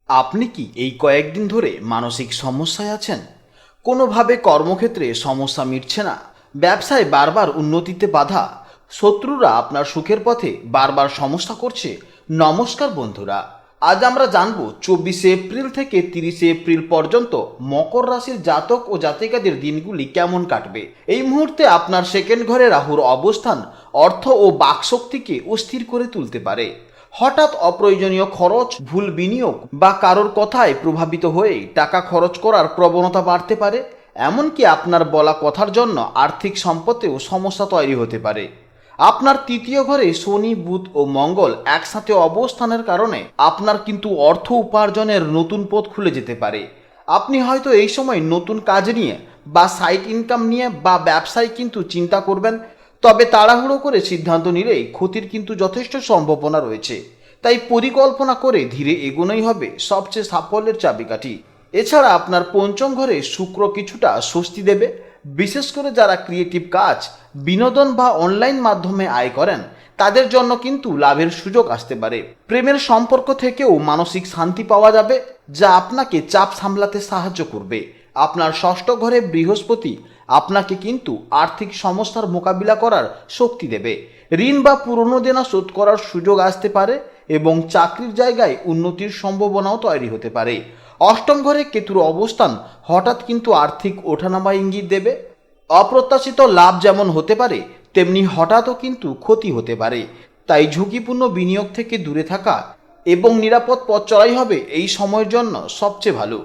আপনি কি এই কয়েকদিন ধরে মানসিক সমস্যায় আছেন? কোনোভাবে কর্মক্ষেত্রে সমস্যা মিটছে না, ব্যবসায় বারবার উন্নতিতে বাধা, শত্রুরা আপনার সুখের পথে বারবার সমস্যা করছে? নমস্কার বন্ধুরা, আজ আমরা জানব 24শে এপ্রিল থেকে 30শে এপ্রিল পর্যন্ত মকর রাশির জাতক ও জাতিকাদের দিনগুলি কেমন কাটবে। এই মুহূর্তে আপনার সেকেন্ড ঘরে রাহুর অবস্থান অর্থ ও বাকশক্তিকে অস্থির করে তুলতে পারে। হঠাৎ অপ্রয়োজনীয় খরচ, ভুল বিনিয়োগ বা কারোর কথায় প্রভাবিত হয়ে টাকা খরচ করার প্রবণতা বাড়তে পারে। এমনকি আপনার বলা কথার জন্য আর্থিক সম্পদেও সমস্যা তৈরি হতে পারে। আপনার তৃতীয় ঘরে শনি, বুধ ও মঙ্গল একসাথে অবস্থানের কারণে আপনার কিন্তু অর্থ উপার্জনের নতুন পথ খুলে যেতে পারে। আপনি হয়তো এই সময় নতুন কাজ নিয়ে বা সাইড ইনকাম নিয়ে বা ব্যবসায় কিন্তু চিন্তা করবেন, তবে তাড়াহুড়ো করে সিদ্ধান্ত নিলেই ক্ষতির কিন্তু যথেষ্ট সম্ভাবনা রয়েছে। তাই পরিকল্পনা করে ধীরে এগোনোই হবে সবচেয়ে সাফল্যের চাবিকাঠি। এছাড়া আপনার পঞ্চম ঘরে শুক্র কিছুটা স্বস্তি দেবে, বিশেষ করে যারা ক্রিয়েটিভ কাজ, বিনোদন বা অনলাইন মাধ্যমে আয় করেন তাদের জন্য কিন্তু লাভের সুযোগ আসতে পারে। প্রেমের সম্পর্ক থেকেও মানসিক শান্তি পাওয়া যাবে, যা আপনাকে চাপ সামলাতে সাহায্য করবে। আপনার ষষ্ঠ ঘরে বৃহস্পতি আপনাকে কিন্তু আর্থিক সমস্যার মোকাবিলা করার শক্তি দেবে। ঋণ বা পুরনো দেনা শোধ করার সুযোগ আসতে পারে এবং চাকরির জায়গায় উন্নতির সম্ভাবনাও তৈরি হতে পারে। অষ্টম ঘরে কেতুর অবস্থান হঠাৎ কিন্তু আর্থিক ওঠানামা ইঙ্গিত দেবে। অপ্রত্যাশিত লাভ যেমন হতে পারে, তেমনি হঠাৎও কিন্তু ক্ষতি হতে পারে। তাই ঝুঁকিপূর্ণ বিনিয়োগ থেকে দূরে থাকা এবং নিরাপদ পথ চলাই হবে এই সময়ের জন্য সবচেয়ে ভালো।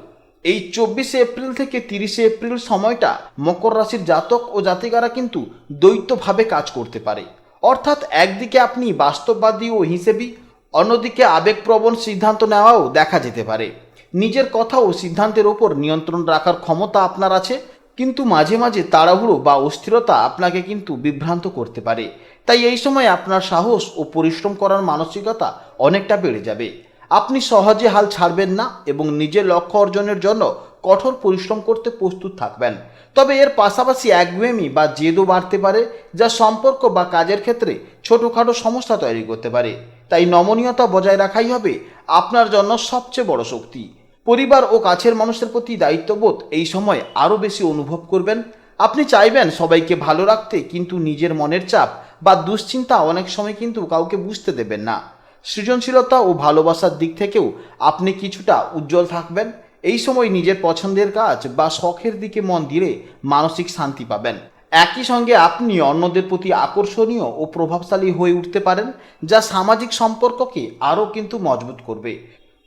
এই 24শে এপ্রিল থেকে 30শে এপ্রিল সময়টা মকর রাশির জাতক ও জাতিকারা কিন্তু দ্বৈতভাবে কাজ করতে পারে। অর্থাৎ একদিকে আপনি বাস্তববাদী ও হিসেবি, অন্যদিকে আবেগপ্রবণ সিদ্ধান্ত নেওয়াও দেখা যেতে পারে। নিজের কথা ও সিদ্ধান্তের ওপর নিয়ন্ত্রণ রাখার ক্ষমতা আপনার আছে, কিন্তু মাঝে মাঝে তাড়াহুড়ো বা অস্থিরতা আপনাকে কিন্তু বিভ্রান্ত করতে পারে। তাই এই সময় আপনার সাহস ও পরিশ্রম করার মানসিকতা অনেকটা বেড়ে যাবে। আপনি সহজে হাল ছাড়বেন না এবং নিজের লক্ষ্য অর্জনের জন্য কঠোর পরিশ্রম করতে প্রস্তুত থাকবেন। তবে এর পাশাপাশি একগুয়েমি বা জেদও বাড়তে পারে, যা সম্পর্ক বা কাজের ক্ষেত্রে ছোটোখাটো সমস্যা তৈরি করতে পারে। তাই নমনীয়তা বজায় রাখাই হবে আপনার জন্য সবচেয়ে বড় শক্তি। পরিবার ও কাছের মানুষের প্রতি দায়িত্ববোধ এই সময় আরও বেশি অনুভব করবেন। আপনি চাইবেন সবাইকে ভালো রাখতে, কিন্তু নিজের মনের চাপ বা দুশ্চিন্তা অনেক সময় কিন্তু কাউকে বুঝতে দেবেন না। সৃজনশীলতা ও ভালোবাসার দিক থেকেও আপনি কিছুটা উজ্জ্বল থাকবেন। এই সময় নিজের পছন্দের কাজ বা শখের দিকে মন দিলে মানসিক শান্তি পাবেন। একই সঙ্গে আপনি অন্যদের প্রতি আকর্ষণীয় ও প্রভাবশালী হয়ে উঠতে পারেন, যা সামাজিক সম্পর্ককে আরও কিন্তু মজবুত করবে।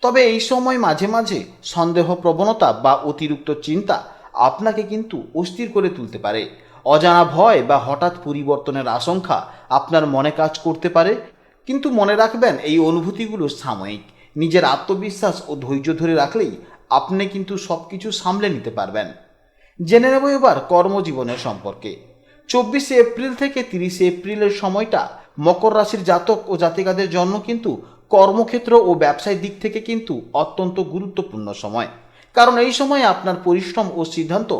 তবে এই সময় মাঝে মাঝে সন্দেহ প্রবণতা বা অতিরিক্ত চিন্তা আপনাকে কিন্তু অস্থির করে তুলতে পারে। অজানা ভয় বা হঠাৎ পরিবর্তনের আশঙ্কা আপনার মনে কাজ করতে পারে, কিন্তু মনে রাখবেন এই অনুভূতিগুলো সাময়িক। নিজের আত্মবিশ্বাস ও ধৈর্য ধরে রাখলেই আপনি কিন্তু সব কিছু সামলে নিতে পারবেন। জেনে নেব এবার কর্মজীবনের সম্পর্কে। 24শে এপ্রিল থেকে 30শে এপ্রিলের সময়টা মকর রাশির জাতক ও জাতিকাদের জন্য কিন্তু কর্মক্ষেত্র ও ব্যবসায় দিক থেকে কিন্তু অত্যন্ত গুরুত্বপূর্ণ সময়। কারণ এই সময় আপনার পরিশ্রম ও সিদ্ধান্ত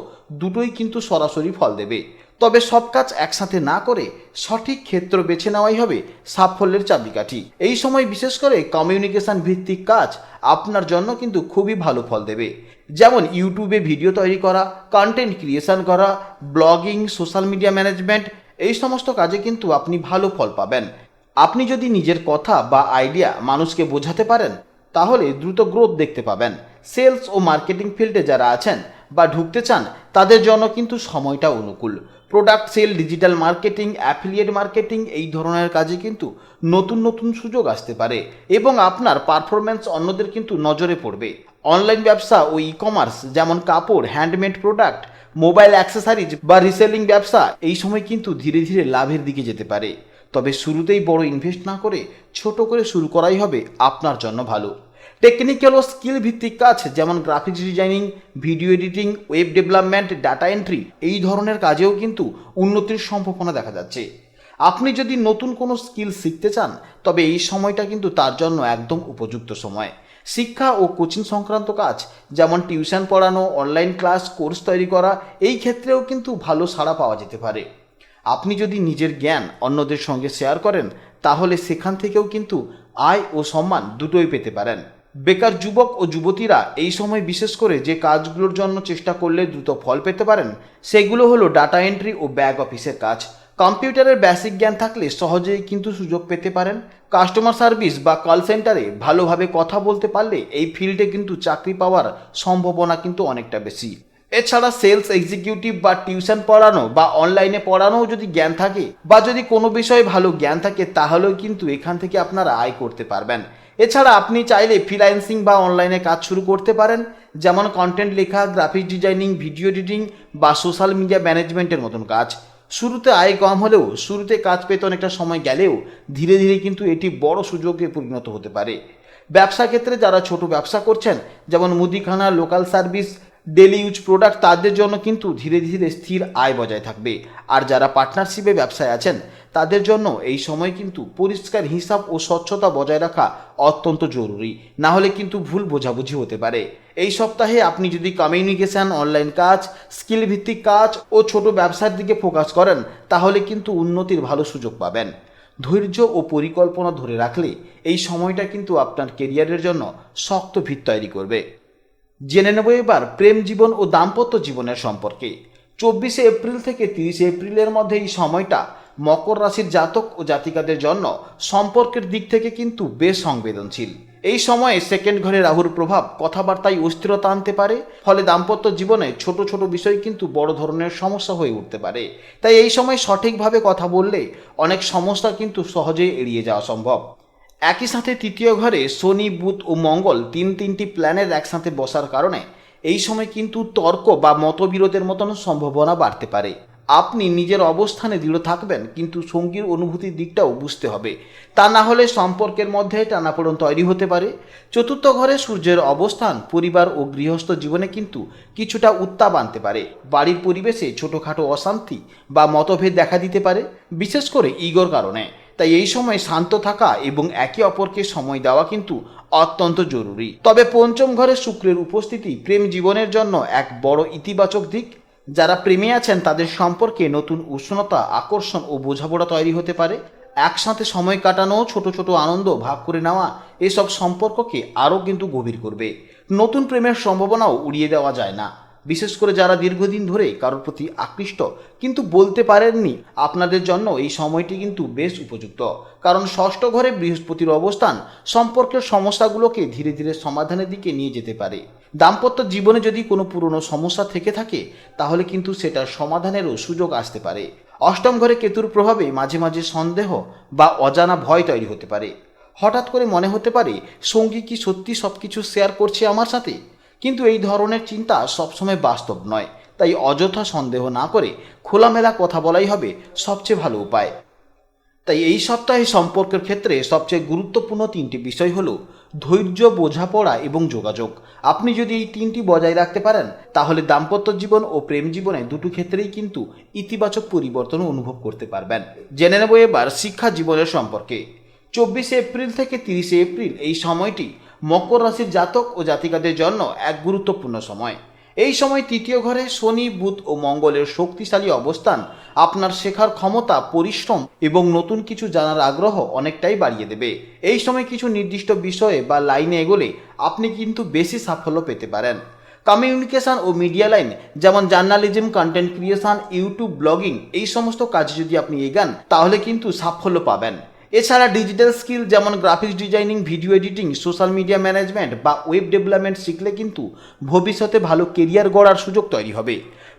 দুটোই কিন্তু সরাসরি ফল দেবে। তবে সব কাজ একসাথে না করে সঠিক ক্ষেত্র বেছে নেওয়াই হবে সাফল্যের চাবিকাঠি। এই সময় বিশেষ করে কমিউনিকেশন ভিত্তিক কাজ আপনার জন্য কিন্তু খুবই ভালো ফল দেবে। যেমন ইউটিউবে ভিডিও তৈরি করা, কন্টেন্ট ক্রিয়েশন করা, ব্লগিং, সোশ্যাল মিডিয়া ম্যানেজমেন্ট, এই সমস্ত কাজে কিন্তু আপনি ভালো ফল পাবেন। আপনি যদি নিজের কথা বা আইডিয়া মানুষকে বোঝাতে পারেন, তাহলে দ্রুত গ্রোথ দেখতে পাবেন। সেলস ও মার্কেটিং ফিল্ডে যারা আছেন বা ঢুকতে চান তাদের জন্য কিন্তু সময়টা অনুকূল। Product sell, digital marketing, affiliate marketing, এই ধরনের কাজে কিন্তু নতুন নতুন সুযোগ আসতে পারে এবং আপনার পারফরম্যান্স অন্যদের কিন্তু নজরে পড়বে। অনলাইন ব্যবসা ও ই কমার্স, যেমন কাপড়, হ্যান্ডমেড প্রোডাক্ট, মোবাইল অ্যাক্সেসরিজ বা রিসেলিং ব্যবসা, এই সময় কিন্তু ধীরে ধীরে লাভের দিকে যেতে পারে। তবে শুরুতেই বড় ইনভেস্ট না করে ছোট করে শুরু করাই হবে আপনার জন্য ভালো। টেকনিক্যাল ও স্কিল ভিত্তিক কাজ, যেমন graphics designing, video editing, web development, data entry, এই ধরনের কাজেও কিন্তু উন্নতির সম্ভাবনা দেখা যাচ্ছে। আপনি যদি নতুন কোনো স্কিল শিখতে চান, তবে এই সময়টা কিন্তু তার জন্য একদম উপযুক্ত সময়। শিক্ষা ও কোচিং সংক্রান্ত কাজ, যেমন টিউশন পড়ানো, অনলাইন ক্লাস, কোর্স তৈরি করা, এই ক্ষেত্রেও কিন্তু ভালো সাড়া পাওয়া যেতে পারে। আপনি যদি নিজের জ্ঞান অন্যদের সঙ্গে শেয়ার করেন, তাহলে সেখান থেকেও কিন্তু আয় ও সম্মান দুটোই পেতে পারেন। বেকার যুবক ও যুবতীরা এই সময় বিশেষ করে যে কাজগুলোর জন্য চেষ্টা করলে দ্রুত ফল পেতে পারেন সেগুলো হলো ডাটা এন্ট্রি ও ব্যাক অফিসের কাজ। কম্পিউটারের বেসিক জ্ঞান থাকলে সহজেই কিন্তু সুযোগ পেতে পারেন। কাস্টমার সার্ভিস বা কল সেন্টারে ভালোভাবে কথা বলতে পারলে এই ফিল্ডে কিন্তু চাকরি পাওয়ার সম্ভাবনা কিন্তু অনেকটা বেশি। এছাড়া সেলস এক্সিকিউটিভ বা টিউশন পড়ানো বা অনলাইনে পড়ানোও যদি জ্ঞান থাকে বা যদি কোনো বিষয়ে ভালো জ্ঞান থাকে তাহলেও কিন্তু এখান থেকে আপনারা আয় করতে পারবেন। এছাড়া আপনি চাইলে ফ্রিল্যান্সিং বা অনলাইনে কাজ শুরু করতে পারেন, যেমন কন্টেন্ট লেখা, গ্রাফিক্স ডিজাইনিং, ভিডিও এডিটিং বা সোশ্যাল মিডিয়া ম্যানেজমেন্টের মতন কাজ। শুরুতে আয় কম হলেও, শুরুতে কাজ পেতে অনেকটা সময় গেলেও ধীরে ধীরে কিন্তু এটি বড় সুযোগে পরিণত হতে পারে। ব্যবসা ক্ষেত্রে যারা ছোট ব্যবসা করছেন, যেমন মুদিখানা, local service, daily use product, তাদের জন্য কিন্তু ধীরে ধীরে স্থির আয় বজায় থাকবে। আর যারা পার্টনারশিপে ব্যবসায় আছেন তাদের জন্য এই সময় কিন্তু পরিষ্কার হিসাব ও স্বচ্ছতা বজায় রাখা অত্যন্ত জরুরি, না হলে কিন্তু ভুল বোঝাবুঝি হতে পারে। এই সপ্তাহে আপনি যদি কমিউনিকেশন, অনলাইন কাজ, স্কিল ভিত্তিক কাজ ও ছোট ব্যবসার দিকে ফোকাস করেন তাহলে কিন্তু উন্নতির ভালো সুযোগ পাবেন। ধৈর্য ও পরিকল্পনা ধরে রাখলে এই সময়টা কিন্তু আপনার কেরিয়ারের জন্য শক্ত ভিত তৈরি করবে। জেনে নেব এবার প্রেম জীবন ও দাম্পত্য জীবনের সম্পর্কে। 24শে এপ্রিল থেকে 30শে এপ্রিলের মধ্যে এই সময়টা মকর রাশির জাতক ও জাতিকাদের জন্য সম্পর্কের দিক থেকে কিন্তু বেশ সংবেদনশীল। এই সময়ে সেকেন্ড ঘরে রাহুর প্রভাব কথাবার্তায় অস্থিরতা আনতে পারে, ফলে দাম্পত্য জীবনে ছোট ছোট বিষয় কিন্তু বড় ধরনের সমস্যা হয়ে উঠতে পারে। তাই এই সময় সঠিকভাবে কথা বললে অনেক সমস্যা কিন্তু সহজেই এড়িয়ে যাওয়া সম্ভব। একই সাথে তৃতীয় ঘরে শনি, বুধ ও মঙ্গল তিনটি প্ল্যানের একসাথে বসার কারণে এই সময় কিন্তু তর্ক বা মতবিরোধের মতন সম্ভাবনা বাড়তে পারে। আপনি নিজের অবস্থানে দৃঢ় থাকবেন, কিন্তু সঙ্গীর অনুভূতির দিকটাও বুঝতে হবে, তা না হলে সম্পর্কের মধ্যে টানাপোড়েন তৈরি হতে পারে। চতুর্থ ঘরে সূর্যের অবস্থান পরিবার ও গৃহস্থ জীবনে কিন্তু কিছুটা উত্তাপ আনতে পারে। বাড়ির পরিবেশে ছোটোখাটো অশান্তি বা মতভেদ দেখা দিতে পারে, বিশেষ করে ইগোর কারণে। তাই এই সময় শান্ত থাকা এবং একে অপরকে সময় দেওয়া কিন্তু অত্যন্ত জরুরি। তবে পঞ্চম ঘরে শুক্রের উপস্থিতি প্রেম জীবনের জন্য এক বড় ইতিবাচক দিক। যারা প্রেমে আছেন তাদের সম্পর্কে নতুন উষ্ণতা, আকর্ষণ ও বোঝাপড়া তৈরি হতে পারে। একসাথে সময় কাটানো, ছোট ছোট আনন্দ ভাগ করে নেওয়া এসব সম্পর্ককে আরও কিন্তু গভীর করবে। নতুন প্রেমের সম্ভাবনাও উড়িয়ে দেওয়া যায় না, বিশেষ করে যারা দীর্ঘদিন ধরে কারোর প্রতি আকৃষ্ট কিন্তু বলতে পারেননি, আপনাদের জন্য এই সময়টি কিন্তু বেশ উপযুক্ত। কারণ ষষ্ঠ ঘরে বৃহস্পতির অবস্থান সম্পর্কের সমস্যাগুলোকে ধীরে ধীরে সমাধানের দিকে নিয়ে যেতে পারে। দাম্পত্য জীবনে যদি কোনো পুরনো সমস্যা থেকে থাকে তাহলে কিন্তু সেটার সমাধানেরও সুযোগ আসতে পারে। অষ্টম ঘরে কেতুর প্রভাবে মাঝে মাঝে সন্দেহ বা অজানা ভয় তৈরি হতে পারে। হঠাৎ করে মনে হতে পারে সঙ্গী কি সত্যি সব কিছু শেয়ার করছে আমার সাথে, কিন্তু এই ধরনের চিন্তা সবসময় বাস্তব নয়। তাই অযথা সন্দেহ না করে খোলামেলা কথা বলাই হবে সবচেয়ে ভালো উপায়। তাই এই সপ্তাহে সম্পর্কের ক্ষেত্রে সবচেয়ে গুরুত্বপূর্ণ তিনটি বিষয় হলো ধৈর্য, বোঝাপড়া এবং যোগাযোগ। আপনি যদি এই তিনটি বজায় রাখতে পারেন তাহলে দাম্পত্য জীবন ও প্রেম জীবনে দুটো ক্ষেত্রেই কিন্তু ইতিবাচক পরিবর্তন অনুভব করতে পারবেন। জেনে নেব এবার শিক্ষা জীবনের সম্পর্কে। 24শে এপ্রিল থেকে 30শে এপ্রিল এই সময়টি মকর রাশির জাতক ও জাতিকাদের জন্য এক গুরুত্বপূর্ণ সময়। এই সময় তৃতীয় ঘরে শনি, বুধ ও মঙ্গলের শক্তিশালী অবস্থান আপনার শেখার ক্ষমতা, পরিশ্রম এবং নতুন কিছু জানার আগ্রহ অনেকটাই বাড়িয়ে দেবে। এই সময় কিছু নির্দিষ্ট বিষয়ে বা লাইনে এগোলে আপনি কিন্তু বেশি সাফল্য পেতে পারেন। কমিউনিকেশন ও মিডিয়া লাইন, যেমন journalism, content creation, YouTube, blogging, এই সমস্ত কাজে যদি আপনি এগান তাহলে কিন্তু সাফল্য পাবেন। এছাড়া ডিজিটাল স্কিল যেমন graphics designing, video editing, social media management বা ওয়েব ডেভেলপমেন্ট শিখলে কিন্তু ভবিষ্যতে ভালো কেরিয়ার গড়ার সুযোগ তৈরি হবে।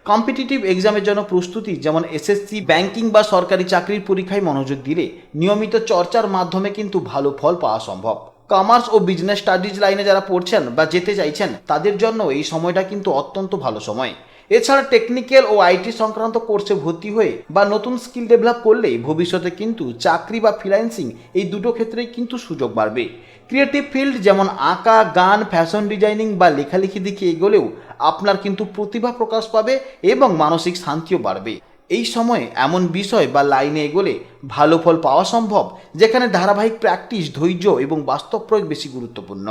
কম্পিটিটিভ এক্সামের জন্য প্রস্তুতি, যেমন এসএসসি, ব্যাংকিং বা সরকারি চাকরির পরীক্ষায় মনোযোগ দিলে নিয়মিত চর্চার মাধ্যমে কিন্তু ভালো ফল পাওয়া সম্ভব। কমার্স ও বিজনেস স্টাডিজ লাইনে যারা পড়ছেন বা যেতে চাইছেন তাদের জন্য এই সময়টা কিন্তু অত্যন্ত ভালো সময়। এছাড়া টেকনিক্যাল ও আইটি সংক্রান্ত কোর্সে ভর্তি হয়ে বা নতুন স্কিল ডেভেলপ করলে ভবিষ্যতে কিন্তু চাকরি বা ফ্রিল্যান্সিং এই দুটো ক্ষেত্রেই কিন্তু সুযোগ বাড়বে। ক্রিয়েটিভ ফিল্ড যেমন আঁকা, গান, ফ্যাশন ডিজাইনিং বা লেখালেখি দিকে এগোলেও আপনার কিন্তু প্রতিভা প্রকাশ পাবে এবং মানসিক শান্তিও বাড়বে। এই সময়ে এমন বিষয় বা লাইনে এগোলে ভালো ফল পাওয়া সম্ভব যেখানে ধারাবাহিক প্র্যাকটিস, ধৈর্য এবং বাস্তব প্রয়োগ বেশি গুরুত্বপূর্ণ।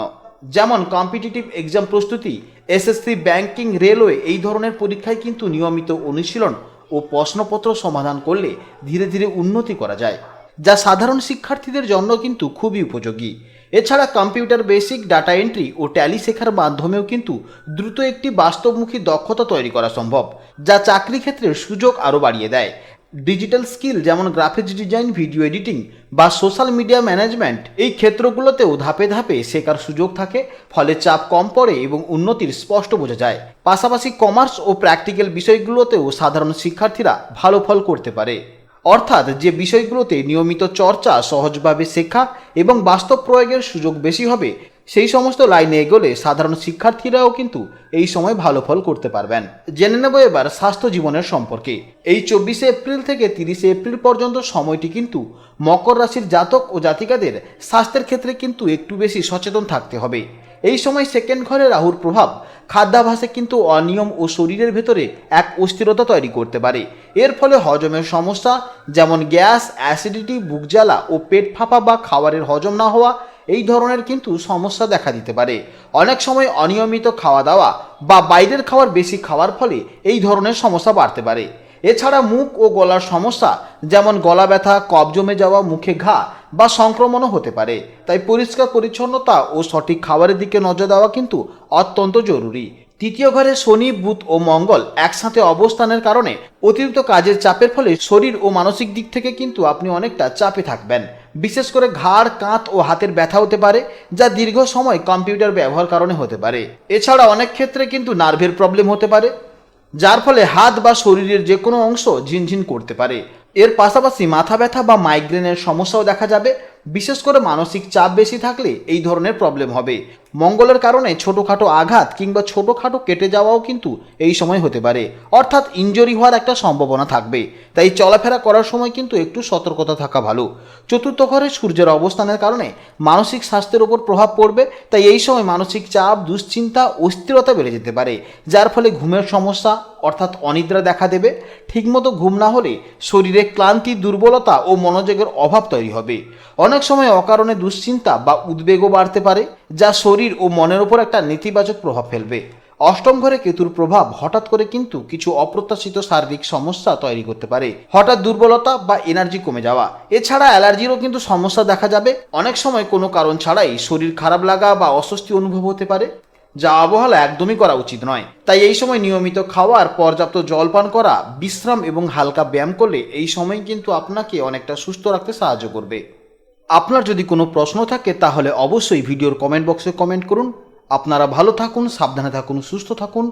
যেমন কম্পিটিটিভ এক্সাম প্রস্তুতি, এসএসসি, ব্যাংকিং, রেলওয়ে এই ধরনের পরীক্ষায় কিন্তু নিয়মিত অনুশীলন ও প্রশ্নপত্র সমাধান করলে ধীরে ধীরে উন্নতি করা যায়, যা সাধারণ শিক্ষার্থীদের জন্য কিন্তু খুবই উপযোগী। এছাড়া কম্পিউটার বেসিক, ডাটা এন্ট্রি ও ট্যালি শেখার মাধ্যমেও কিন্তু দ্রুত একটি বাস্তবমুখী দক্ষতা তৈরি করা সম্ভব, যা চাকরি ক্ষেত্রের সুযোগ আরও বাড়িয়ে দেয়। ডিজিটাল স্কিল যেমন গ্রাফিক্স ডিজাইন, ভিডিও এডিটিং বা সোশ্যাল মিডিয়া ম্যানেজমেন্ট, এই ক্ষেত্রগুলোতেও ধাপে ধাপে শেখার সুযোগ থাকে, ফলে চাপ কম পড়ে এবং উন্নতির স্পষ্ট বোঝা যায়। পাশাপাশি কমার্স ও প্র্যাকটিক্যাল বিষয়গুলোতেও সাধারণ শিক্ষার্থীরা ভালো ফল করতে পারে। অর্থাৎ যে বিষয়গুলোতে নিয়মিত চর্চা, সহজভাবে শেখা এবং বাস্তব প্রয়োগের সুযোগ বেশি হবে, সেই সমস্ত লাইনে এগোলে সাধারণ শিক্ষার্থীরাও কিন্তু এই সময় ভালো ফল করতে পারবেন। জেনে নেব এবার স্বাস্থ্য জীবনের সম্পর্কে। এই 24শে এপ্রিল থেকে 30শে এপ্রিল পর্যন্ত সময়টি কিন্তু মকর রাশির জাতক ও জাতিকাদের স্বাস্থ্যের ক্ষেত্রে কিন্তু একটু বেশি সচেতন থাকতে হবে। এই সময় সেকেন্ড ঘরে রাহুর প্রভাব খাদ্যাভ্যাসে কিন্তু অনিয়ম ও শরীরের ভেতরে এক অস্থিরতা তৈরি করতে পারে। এর ফলে হজমের সমস্যা যেমন গ্যাস, অ্যাসিডিটি, বুক জ্বালা ও পেট ফাঁপা বা খাবারের হজম না হওয়া, এই ধরনের কিন্তু সমস্যা দেখা দিতে পারে। অনেক সময় অনিয়মিত খাওয়া দাওয়া বা বাইরের খাবার বেশি খাওয়ার ফলে এই ধরনের সমস্যা বাড়তে পারে। এছাড়া মুখ ও গলার সমস্যা যেমন গলা ব্যথা, কফ জমে যাওয়া, মুখে ঘা বা সংক্রমণও হতে পারে। তাই পরিষ্কার পরিচ্ছন্নতা ও সঠিক খাবারের দিকে নজর দেওয়া কিন্তু অত্যন্ত জরুরি। তৃতীয় ঘরে শনি, বুধ ও মঙ্গল একসাথে অবস্থানের কারণে অতিরিক্ত কাজের চাপের ফলে শরীর ও মানসিক দিক থেকে কিন্তু আপনি অনেকটা চাপে থাকবেন। বিশেষ করে ঘাড়, কাঁধ ও হাতের ব্যথা হতে পারে, যা দীর্ঘ সময় কম্পিউটার ব্যবহার কারণে হতে পারে। এছাড়া অনেক ক্ষেত্রে কিন্তু নার্ভের প্রবলেম হতে পারে, যার ফলে হাত বা শরীরের যে কোনো অংশ ঝিনঝিন করতে পারে। এর পাশাপাশি মাথা ব্যথা বা মাইগ্রেনের সমস্যাও দেখা যাবে। বিশেষ করে মানসিক চাপ বেশি থাকলে এই ধরনের প্রবলেম হবে। মঙ্গলের কারণে ছোটোখাটো আঘাত কিংবা ছোটোখাটো কেটে যাওয়াও কিন্তু এই সময় হতে পারে, অর্থাৎ ইনজুরি হওয়ার একটা সম্ভাবনা থাকবে। তাই চলাফেরা করার সময় কিন্তু একটু সতর্কতা থাকা ভালো। চতুর্থ ঘরে সূর্যের অবস্থানের কারণে মানসিক স্বাস্থ্যের উপর প্রভাব পড়বে। তাই এই সময় মানসিক চাপ, দুশ্চিন্তা, অস্থিরতা বেড়ে যেতে পারে, যার ফলে ঘুমের সমস্যা অর্থাৎ অনিদ্রা দেখা দেবে। ঠিকমতো ঘুম না হলে শরীরে ক্লান্তি, দুর্বলতা ও মনোযোগের অভাব তৈরি হবে। অনেক সময় অকারণে দুশ্চিন্তা বা উদ্বেগও বাড়তে পারে, যা শরীর ও মনের উপর একটা নেতিবাচক প্রভাব ফেলবে। অষ্টম ঘরে কেতুর প্রভাব হঠাৎ করে কিন্তু কিছু অপ্রত্যাশিত শারীরিক সমস্যা তৈরি করতে পারে, হঠাৎ দুর্বলতা বা এনার্জি কমে যাওয়া। এছাড়া অ্যালার্জিরও কিন্তু সমস্যা দেখা যাবে। অনেক সময় কোনো কারণ ছাড়াই শরীর খারাপ লাগা বা অস্বস্তি অনুভব হতে পারে, যা অবহেলা একদমই করা উচিত নয়। তাই এই সময় নিয়মিত খাওয়ার, পর্যাপ্ত জল পান করা, বিশ্রাম এবং হালকা ব্যায়াম করলে এই সময় কিন্তু আপনাকে অনেকটা সুস্থ রাখতে সাহায্য করবে। আপনার যদি কোনো প্রশ্ন থাকে তাহলে অবশ্যই ভিডিওর কমেন্ট বক্সে কমেন্ট করুন। আপনারা ভালো থাকুন, সাবধানে থাকুন, সুস্থ থাকুন।